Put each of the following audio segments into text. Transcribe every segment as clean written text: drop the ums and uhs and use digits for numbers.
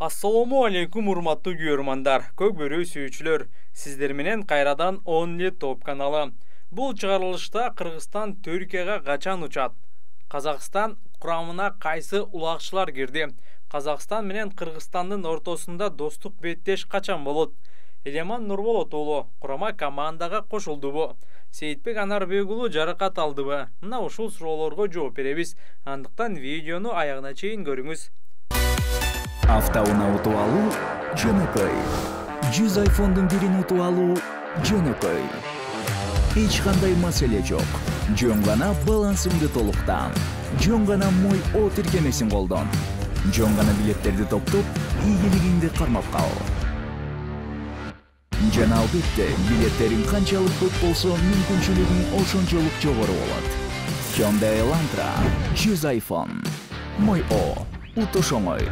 Assalamu alaikum урматтуу көрөрмандар, көк бөрү сүйүүчүлөр. Сиздер менен кайрадан 10 топ каналы. Бул чыгарылышта Кыргызстан Түркияга качан учат? Казакстан курамына кайсы улакчылар кирди? Казакстан менен Кыргызстандын ортосунда достук беттеш качан болот? Элеман Нурболот уулу курама командага кошулдубу? Сейитбек Анарбек уулу жаракат алдыбы? Мына ушул суроолорго жооп беребиз. Андыктан видеону аягына чейин көрүңүз. Автоунаа утуп алуу жөнөкөй. 100 iPhone'дун бирин утуп алуу жөнөкөй. Эч кандай маселе жок. Жөн гана балансыңды толуктан. Жөн гана Мой О тиркемесин колдон. Жөн гана билеттерди топтоп, ийгилигиңди кармап кал. Жана албетте, билеттериң канчалык көп болсо, мүмкүнчүлүгүң ошончолук жогору болот. Hyundai Elantra 100 iPhone. Мой О утуш оңой.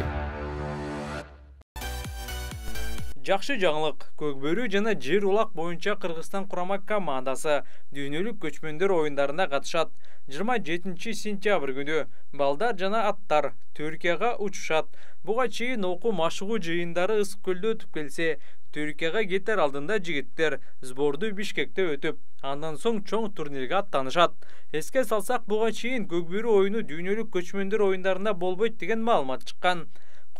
Жакшы жаңылык, көкбөрү жана жер улак боюнча Кыргызстан курама командасы дүйнөлүк көчмөндөр оюндарына катышат. 27 сентябрь күнү балдар жана аттар Түркияга учушат. Буга чейин окуу машыгуу жыйындары Ысык көлдө өтүп келсе, Түркияга кетер алдында жигиттер сборду Бишкекте өтүп, андан соң чоң турнирге аттанышат. Эске салсак, буга чейин көкбөрү оюну дүйнөлүк көчмөндөр оюндарында болбойт деген маалымат чыккан.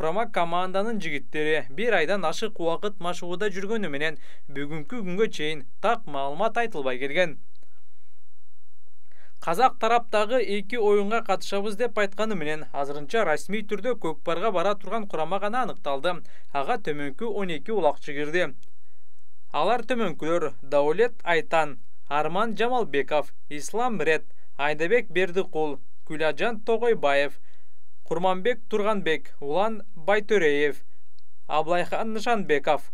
Курама команданын жигиттери бир айдан ашык убакыт машыгууда жүргөнү менен бүгүнкү күнгө чейин так маалымат айтылбай келген. Казак тараптагы 2 оюнга катышабыз деп айтканы менен азырынча расмий түрдө Көкпарга бара турган курама гана аныкталды. Ага төмөнкү 12 улакчы кирди. Алар төмөнкүлөр: Даулет Айтан, Арман Жамалбеков, Ислам Рет, Айдабек Бердикул, Күлажан Тогойбаев, Курманбек Турганбек, Улан Байтөреев, Аблайхан Нышанбеков,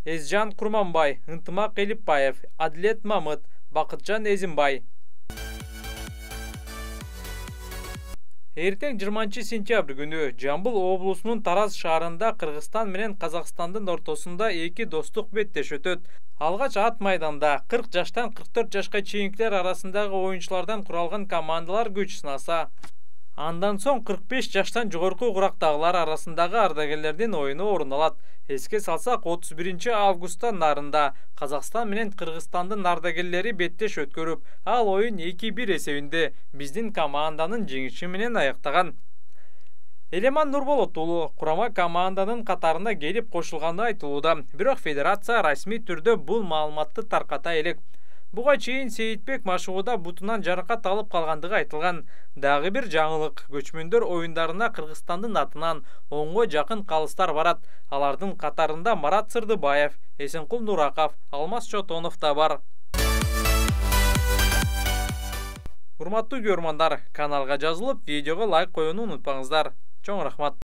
Эзжан Курманбай, Ынтымак Элипбаев, Адилет Мамыт, Бакытжан Эзимбай. Эртең 20 сентябрь күнү Жамбыл облусунун Тараз шаарында Кыргызстан менен Казакстандын ортосунда 2 достук беттеш өтөт. Алгач ат майданда 40 жаштан 44 жашка чейинкилер арасындагы оюнчулардан куралган командалар күч сынаса. Андан соң 45 жаштан жогорку курактагылар арасындагы ардагерлердин оюну орун алат. Эске салсак, 31 августта нарында Казакстан менен Кыргызстандын ардагерлери беттеш өткөрүп, ал оюн 2-1 эсебинде биздин команданын жеңиши менен аяктаган. Элеман Нурболот уулу курама команданын катарына келип кошулганы айтылууда, бирок федерация расмий түрдө бул маалыматты тарката элек. Буга чейин Сейитбек машыгууда бутунан жаракат алып калгандыгы айтылган. Дагы бир жаңылык, көчмөндөр оюндарына Кыргызстандын атынан 10го жакын калыстар барат. Алардын катарында Марат Сырдыбаев, Эсенкул Нураков, Алмаз Чотонов да бар. Урматтуу көрөрмандар, каналга жазылып, видеого лайк коюуну унутпаңыздар. Чоң рахмат.